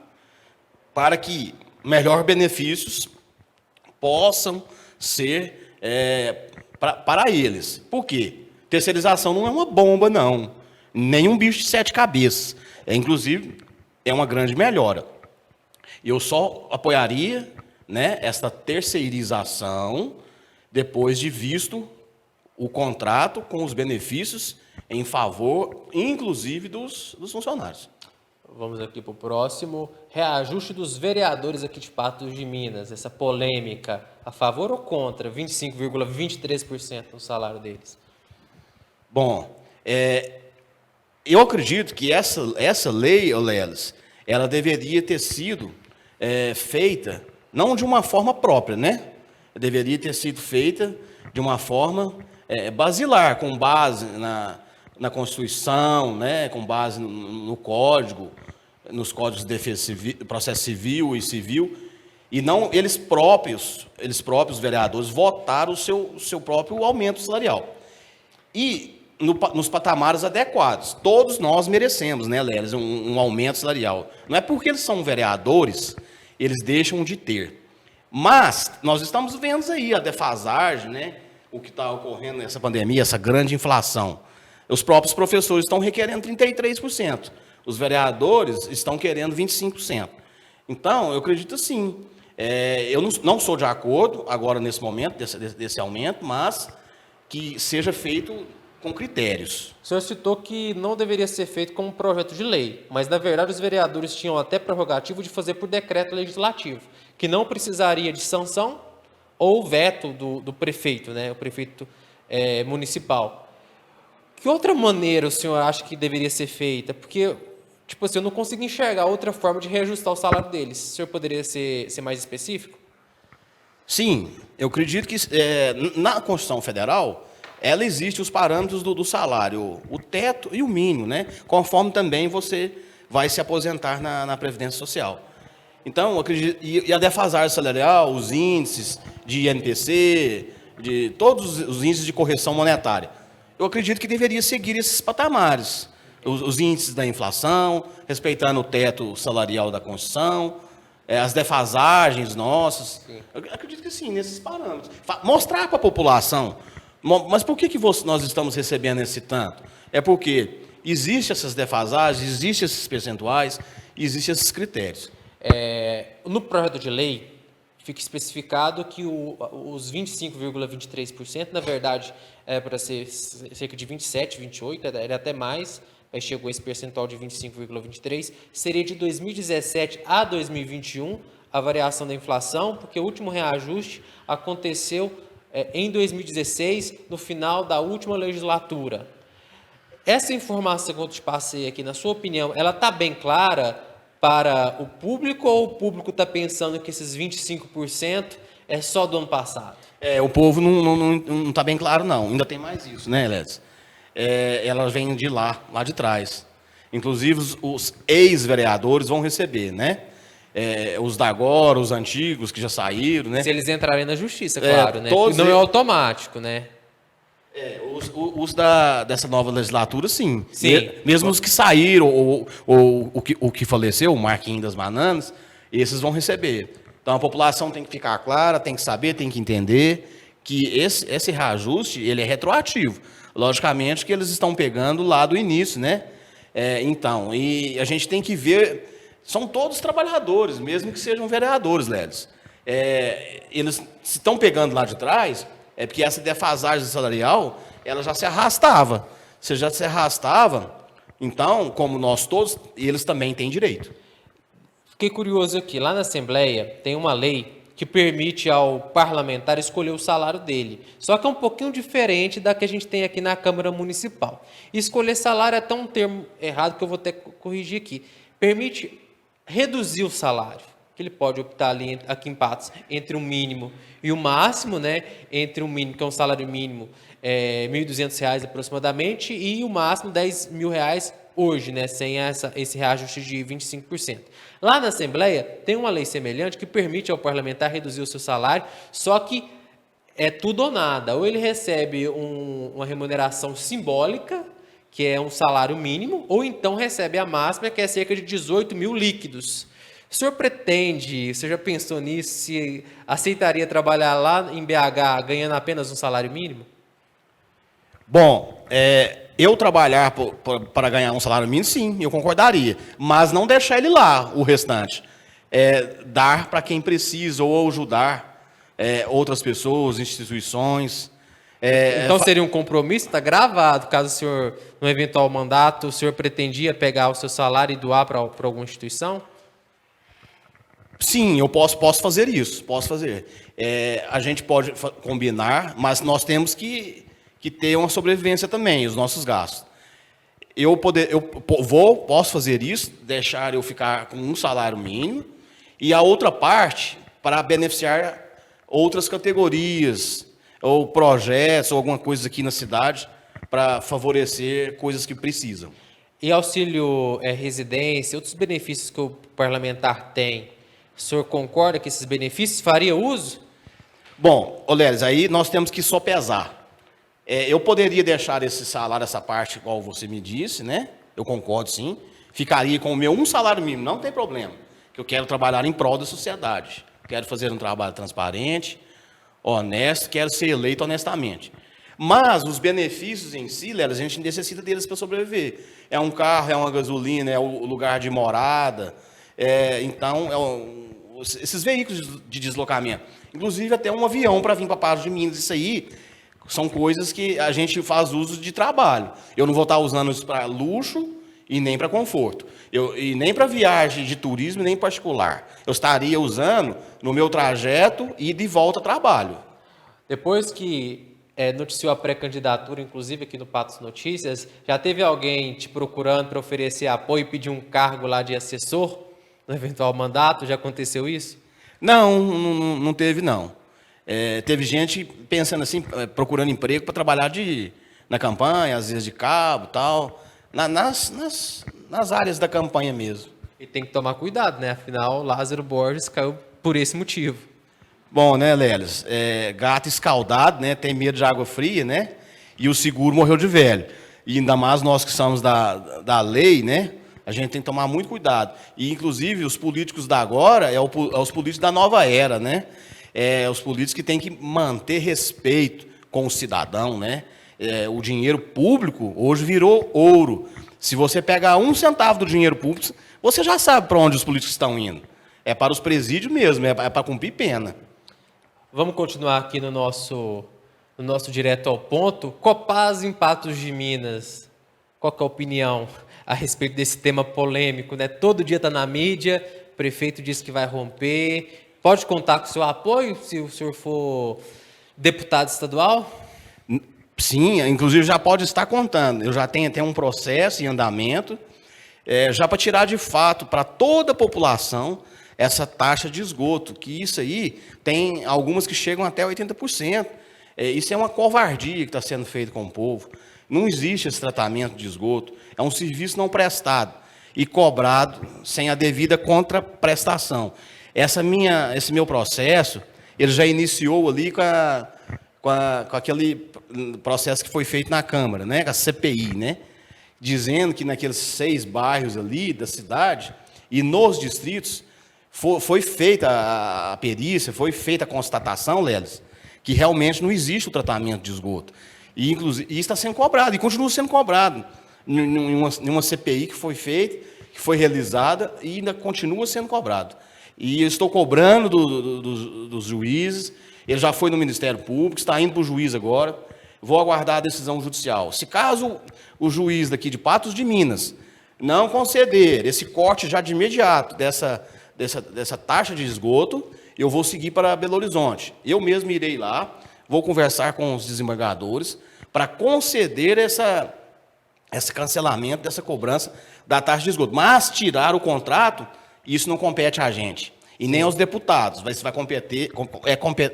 Speaker 2: para que melhores benefícios possam ser para eles. Por quê? Terceirização não é uma bomba, não. Nem um bicho de 7 cabeças. Inclusive, é uma grande melhora. Eu só apoiaria, né, esta terceirização depois de visto o contrato com os benefícios em favor, inclusive, dos funcionários.
Speaker 1: Vamos aqui para o próximo. Reajuste dos vereadores aqui de Patos de Minas. Essa polêmica, a favor ou contra 25,23% no salário deles?
Speaker 2: Bom, eu acredito que essa lei, Lelis, ela deveria ter sido feita, não de uma forma própria, né? Deveria ter sido feita de uma forma basilar, com base na Constituição, né? Com base no Código, nos Códigos de Defesa Civil, Processo Civil e Civil, e não eles próprios vereadores, votaram o seu próprio aumento salarial. E nos patamares adequados. Todos nós merecemos, né, Lelis, um aumento salarial. Não é porque eles são vereadores, eles deixam de ter. Mas nós estamos vendo aí a defasagem, né, o que está ocorrendo nessa pandemia, essa grande inflação. Os próprios professores estão requerendo 33%. Os vereadores estão querendo 25%. Então, eu acredito assim, eu não sou de acordo agora nesse momento, desse aumento, mas que seja feito com critérios.
Speaker 1: O senhor citou que não deveria ser feito como projeto de lei, mas, na verdade, os vereadores tinham até prerrogativo de fazer por decreto legislativo, que não precisaria de sanção ou veto do prefeito, né, o prefeito municipal. Que outra maneira o senhor acha que deveria ser feita? Porque, tipo assim, eu não consigo enxergar outra forma de reajustar o salário deles. O senhor poderia ser mais específico?
Speaker 2: Sim, eu acredito que na Constituição Federal, ela existe os parâmetros do salário, o teto e o mínimo, né? Conforme também você vai se aposentar na Previdência Social. Então, eu acredito, e a defasagem salarial, os índices de INPC, de todos os índices de correção monetária, eu acredito que deveria seguir esses patamares. Os índices da inflação, respeitando o teto salarial da Constituição, as defasagens nossas. Sim. Eu acredito que sim, nesses parâmetros. Mostrar para a população. Mas por que nós estamos recebendo esse tanto? É porque existem essas defasagens, existem esses percentuais, existem esses critérios.
Speaker 1: No projeto de lei, fica especificado que os 25,23%, na verdade, para ser cerca de 27, 28, era até mais, aí chegou esse percentual de 25,23%, seria de 2017 a 2021, a variação da inflação, porque o último reajuste aconteceu em 2016, no final da última legislatura. Essa informação que eu te passei aqui, na sua opinião, ela está bem clara para o público ou o público está pensando que esses 25% é só do ano passado?
Speaker 2: O povo não está bem claro, não. Ainda tem mais isso, né, Elédis? Ela vem de lá de trás. Inclusive, os ex-vereadores vão receber, né? Os da agora, os antigos que já saíram, né?
Speaker 1: Se eles entrarem na justiça, claro, né?
Speaker 2: Todos
Speaker 1: Não é automático, né?
Speaker 2: Os dessa nova legislatura, sim.
Speaker 1: Sim.
Speaker 2: Mesmo os que saíram, ou o que faleceu, o Marquinhos das Bananas, esses vão receber. Então, a população tem que ficar clara, tem que saber, tem que entender que esse reajuste, ele é retroativo. Logicamente que eles estão pegando lá do início, né? Então, e a gente tem que ver, são todos trabalhadores, mesmo que sejam vereadores, Lélis. Eles se estão pegando lá de trás, é porque essa defasagem salarial, ela já se arrastava. Se já se arrastava, então, como nós todos, eles também têm direito.
Speaker 1: Fiquei curioso aqui, lá na Assembleia tem uma lei que permite ao parlamentar escolher o salário dele. Só que é um pouquinho diferente da que a gente tem aqui na Câmara Municipal. Escolher salário é até um termo errado que eu vou ter que corrigir aqui. Permite reduzir o salário, que ele pode optar ali, aqui em Patos, entre o mínimo e o máximo, né? Entre o mínimo, que é um salário mínimo, R$ 1.200 aproximadamente, e o máximo R$ 10.000 hoje, né? Sem esse reajuste de 25%. Lá na Assembleia tem uma lei semelhante que permite ao parlamentar reduzir o seu salário, só que é tudo ou nada. Ou ele recebe uma remuneração simbólica, que é um salário mínimo, ou então recebe a máxima, que é cerca de 18 mil líquidos. O senhor pretende, você já pensou nisso, se aceitaria trabalhar lá em BH ganhando apenas um salário mínimo?
Speaker 2: Bom, eu trabalhar para ganhar um salário mínimo, sim, eu concordaria. Mas não deixar ele lá, o restante. Dar para quem precisa ou ajudar outras pessoas, instituições.
Speaker 1: Então seria um compromisso, está gravado, caso o senhor, no eventual mandato, o senhor pretendia pegar o seu salário e doar para alguma instituição?
Speaker 2: Sim, eu posso fazer isso, posso fazer. A gente pode combinar, mas nós temos que ter uma sobrevivência também, os nossos gastos. Posso fazer isso, deixar eu ficar com um salário mínimo, e a outra parte para beneficiar outras categorias, ou projetos, ou alguma coisa aqui na cidade, para favorecer coisas que precisam.
Speaker 1: E auxílio residência, outros benefícios que o parlamentar tem, o senhor concorda que esses benefícios faria uso?
Speaker 2: Bom, Oléris, aí nós temos que sopesar. Eu poderia deixar esse salário, essa parte, igual você me disse, né? Eu concordo, sim. Ficaria com o meu um salário mínimo, não tem problema. Que eu quero trabalhar em prol da sociedade. Quero fazer um trabalho transparente, honesto, quero ser eleito honestamente. Mas os benefícios em si, Lélis, a gente necessita deles para sobreviver. É um carro, é uma gasolina, é o lugar de morada. Esses veículos de deslocamento. Inclusive até um avião para vir para Patos de Minas, isso aí são coisas que a gente faz uso de trabalho. Eu não vou estar usando isso para luxo e nem para conforto. E nem para viagem de turismo, nem particular. Eu estaria usando no meu trajeto e de volta ao trabalho.
Speaker 1: Depois que noticiou a pré-candidatura, inclusive aqui no Patos Notícias, já teve alguém te procurando para oferecer apoio e pedir um cargo lá de assessor no eventual mandato? Já aconteceu isso?
Speaker 2: Não teve, não. Teve gente pensando assim, procurando emprego para trabalhar na campanha, às vezes de cabo e tal, nas áreas da campanha mesmo.
Speaker 1: E tem que tomar cuidado, né? Afinal, Lázaro Borges caiu por esse motivo.
Speaker 2: Bom, né, Lélis? Gato escaldado, né? Tem medo de água fria, né? E o seguro morreu de velho. E ainda mais nós que somos da lei, né? A gente tem que tomar muito cuidado. E, inclusive, os políticos da agora os políticos da nova era, né? Os políticos que têm que manter respeito com o cidadão, né? O dinheiro público hoje virou ouro. Se você pegar 1 centavo do dinheiro público, você já sabe para onde os políticos estão indo. É para os presídios mesmo, é para cumprir pena.
Speaker 1: Vamos continuar aqui no nosso direto ao ponto. Copasa em Patos de Minas. Qual que é a opinião a respeito desse tema polêmico, né? Todo dia está na mídia, prefeito disse que vai romper. Pode contar com o seu apoio se o senhor for deputado estadual?
Speaker 2: Sim, inclusive já pode estar contando. Eu já tenho até um processo em andamento, já para tirar de fato para toda a população essa taxa de esgoto, que isso aí tem algumas que chegam até 80%. Isso é uma covardia que está sendo feito com o povo. Não existe esse tratamento de esgoto. É um serviço não prestado e cobrado sem a devida contraprestação. Esse meu processo, ele já iniciou ali com aquele processo que foi feito na Câmara, né, com a CPI, né, dizendo que naqueles 6 bairros ali da cidade e nos distritos foi feita a perícia, foi feita a constatação, Lelis, que realmente não existe o tratamento de esgoto. E, inclusive, isso está sendo cobrado, e continua sendo cobrado, em uma CPI que foi feita, que foi realizada, e ainda continua sendo cobrado. E eu estou cobrando dos juízes, ele já foi no Ministério Público, está indo para o juiz agora, vou aguardar a decisão judicial. Se caso o juiz daqui de Patos de Minas não conceder esse corte já de imediato dessa taxa de esgoto, eu vou seguir para Belo Horizonte. Eu mesmo irei lá, vou conversar com os desembargadores para conceder esse cancelamento dessa cobrança da taxa de esgoto. Mas tirar o contrato, isso não compete a gente e nem aos deputados. Vai competir,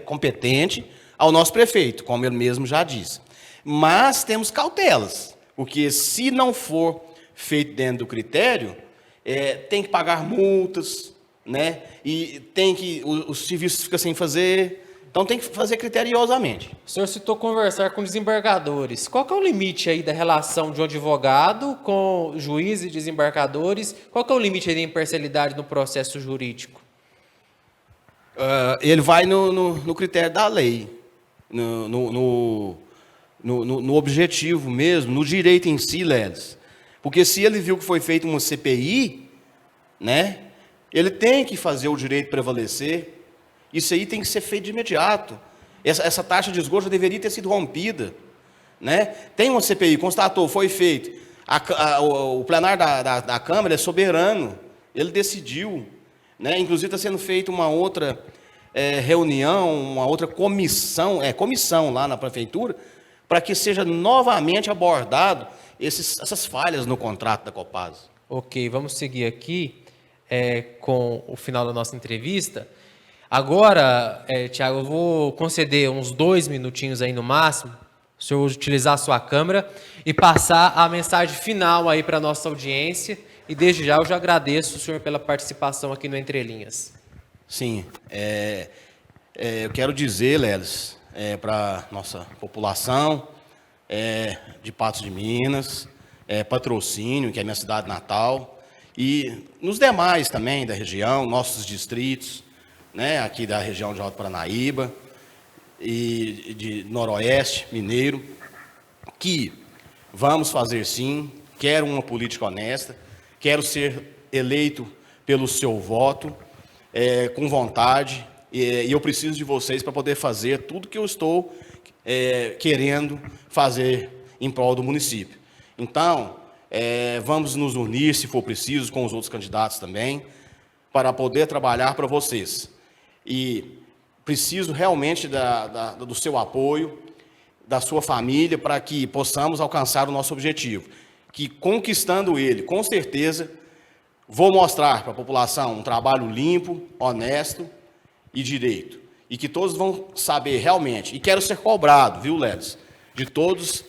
Speaker 2: competente ao nosso prefeito, como ele mesmo já disse. Mas temos cautelas, porque se não for feito dentro do critério, tem que pagar multas, né? E os serviços ficam sem fazer. Então tem que fazer criteriosamente.
Speaker 1: O senhor citou conversar com desembargadores. Qual que é o limite aí da relação de um advogado com juiz e desembargadores? Qual que é o limite aí da imparcialidade no processo jurídico?
Speaker 2: Ele vai no critério da lei, no objetivo mesmo, no direito em si, Lelis. Porque se ele viu que foi feita uma CPI, né, ele tem que fazer o direito prevalecer. Isso aí tem que ser feito de imediato. Essa taxa de esgoto já deveria ter sido rompida, né? Tem uma CPI, constatou, foi feito. O plenário da Câmara é soberano, ele decidiu, né? Inclusive está sendo feita uma outra reunião, uma outra comissão lá na prefeitura, para que seja novamente abordado essas falhas no contrato da Copasa.
Speaker 1: Ok, vamos seguir aqui com o final da nossa entrevista. Agora, Tiago, eu vou conceder uns 2 minutinhos aí no máximo, o senhor utilizar a sua câmera e passar a mensagem final aí para a nossa audiência. E desde já eu já agradeço o senhor pela participação aqui no Entre Linhas.
Speaker 2: Sim, eu quero dizer, Lelis, para a nossa população de Patos de Minas, Patrocínio, que é a minha cidade natal, e nos demais também da região, nossos distritos, né, aqui da região de Alto Paranaíba e de Noroeste Mineiro, que vamos fazer sim, quero uma política honesta, quero ser eleito pelo seu voto, com vontade, e eu preciso de vocês para poder fazer tudo que eu estou querendo fazer em prol do município. Então, vamos nos unir, se for preciso, com os outros candidatos também, para poder trabalhar para vocês. E preciso realmente do seu apoio, da sua família, para que possamos alcançar o nosso objetivo. Que conquistando ele, com certeza, vou mostrar para a população um trabalho limpo, honesto e direito. E que todos vão saber realmente, e quero ser cobrado, viu, Lelis, de todos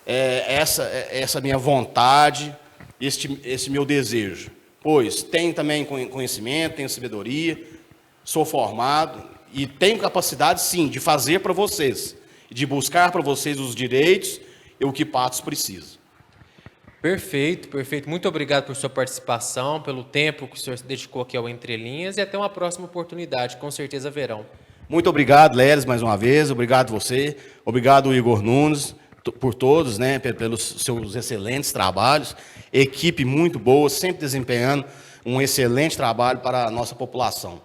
Speaker 2: essa minha vontade, esse meu desejo. Pois tenho também conhecimento, tenho sabedoria, sou formado e tenho capacidade, sim, de fazer para vocês, de buscar para vocês os direitos e o que Patos precisa.
Speaker 1: Perfeito, perfeito. Muito obrigado por sua participação, pelo tempo que o senhor se dedicou aqui ao Entre Linhas e até uma próxima oportunidade, com certeza verão.
Speaker 2: Muito obrigado, Lelis, mais uma vez. Obrigado você, obrigado Igor Nunes, por todos, né, pelos seus excelentes trabalhos. Equipe muito boa, sempre desempenhando um excelente trabalho para a nossa população.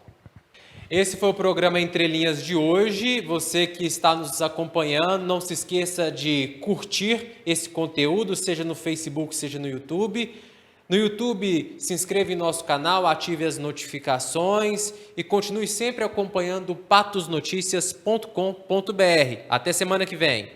Speaker 1: Esse foi o programa Entre Linhas de hoje. Você que está nos acompanhando, não se esqueça de curtir esse conteúdo, seja no Facebook, seja no YouTube. No YouTube, se inscreva em nosso canal, ative as notificações e continue sempre acompanhando patosnoticias.com.br. Até semana que vem.